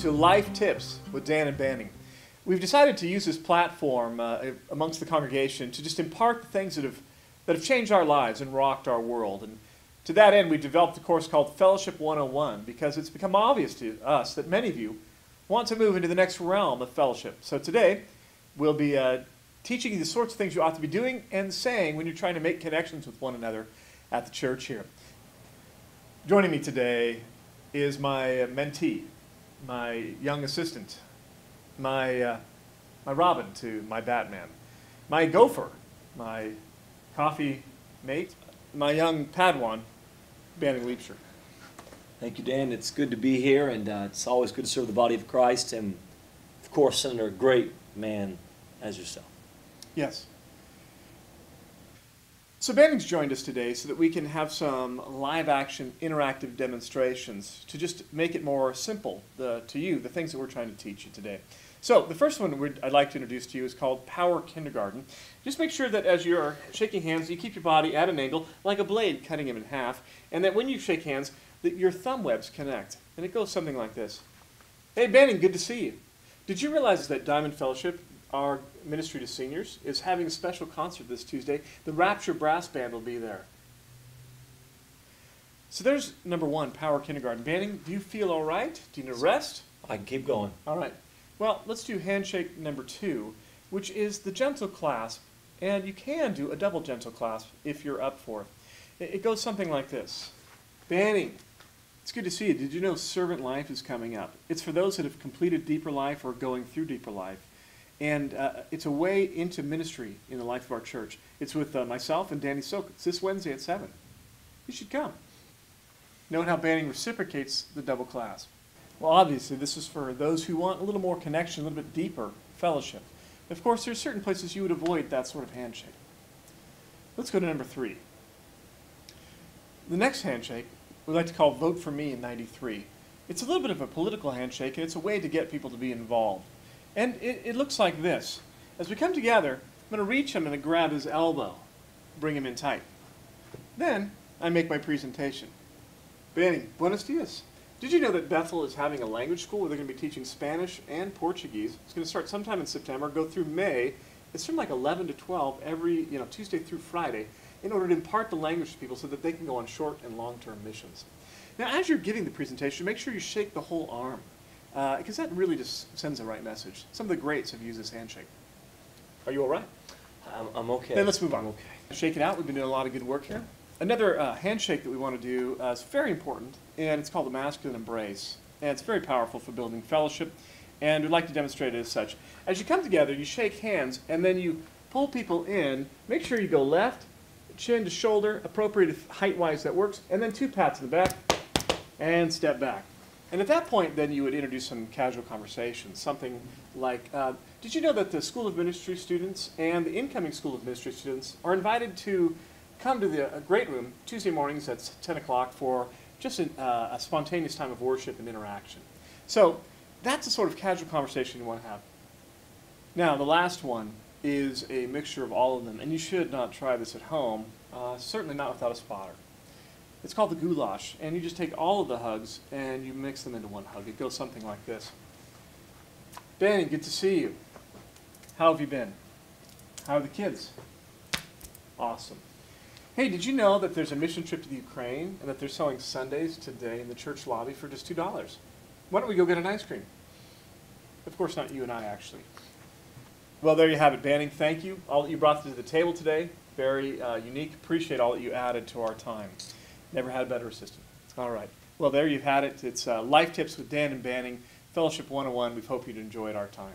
to Life Tips with Dan and Banning. We've decided to use this platform amongst the congregation to just impart the things that have changed our lives and rocked our world. And to that end, we've developed a course called Fellowship 101 because it's become obvious to us that many of you want to move into the next realm of fellowship. So today, we'll be teaching you the sorts of things you ought to be doing and saying when you're trying to make connections with one another at the church here. Joining me today is my mentee, my young assistant, my Robin to my Batman, my gopher, my coffee mate, my young Padawan, Banning Leapshire. Thank you, Dan. It's good to be here, and it's always good to serve the body of Christ, and of course, under a great man as yourself. Yes. So Banning's joined us today so that we can have some live-action, interactive demonstrations to just make it more simple to you, the things that we're trying to teach you today. So the first one I'd like to introduce to you is called Power Kindergarten. Just make sure that as you're shaking hands, you keep your body at an angle, like a blade cutting him in half, and that when you shake hands, that your thumb webs connect. And it goes something like this. Hey, Banning, good to see you. Did you realize that Diamond Fellowship, our ministry to seniors, is having a special concert this Tuesday? The Rapture Brass Band will be there. So there's number one, Power Kindergarten. Banning, do you feel all right? Do you need a rest? I can keep going. All right. Well, let's do handshake number two, which is the gentle clasp. And you can do a double gentle clasp if you're up for it. It goes something like this. Banning, it's good to see you. Did you know Servant Life is coming up? It's for those that have completed Deeper Life or going through Deeper Life. And it's a way into ministry in the life of our church. It's with myself and Danny Sok. It's this Wednesday at 7. You should come. Note how Banning reciprocates the double clasp. Well, obviously, this is for those who want a little more connection, a little bit deeper fellowship. Of course, there's certain places you would avoid that sort of handshake. Let's go to number 3. The next handshake we like to call Vote for Me in 93. It's a little bit of a political handshake, and it's a way to get people to be involved. And it looks like this. As we come together, I'm going to reach him and grab his elbow, bring him in tight. Then I make my presentation. Banning, buenos dias. Did you know that Bethel is having a language school where they're going to be teaching Spanish and Portuguese? It's going to start sometime in September, go through May. It's from like 11 to 12 every Tuesday through Friday in order to impart the language to people so that they can go on short and long-term missions. Now, as you're giving the presentation, make sure you shake the whole arm. Because that really just sends the right message. Some of the greats have used this handshake. Are you all right? I'm okay. Then let's move on. I'm okay. Shake it out. We've been doing a lot of good work here. Another handshake that we want to do is very important, and it's called the masculine embrace. And it's very powerful for building fellowship, and we'd like to demonstrate it as such. As you come together, you shake hands, and then you pull people in. Make sure you go left, chin to shoulder, appropriate height-wise that works, and then 2 pats in the back, and step back. And at that point, then you would introduce some casual conversation, something like, did you know that the School of Ministry students and the incoming School of Ministry students are invited to come to the great room Tuesday mornings at 10 o'clock for just a spontaneous time of worship and interaction. So that's the sort of casual conversation you want to have. Now, the last one is a mixture of all of them, and you should not try this at home, certainly not without a spotter. It's called the goulash, and you just take all of the hugs and you mix them into one hug. It goes something like this. Banning, good to see you. How have you been? How are the kids? Awesome. Hey, did you know that there's a mission trip to the Ukraine and that they're selling sundaes today in the church lobby for just $2? Why don't we go get an ice cream? Of course, not you and I, actually. Well, there you have it, Banning. Thank you. All that you brought to the table today, very unique. Appreciate all that you added to our time. Never had a better assistant. All right. Well, there you've had it. It's Life Tips with Dan and Banning, Fellowship 101. We hope you'd enjoyed our time.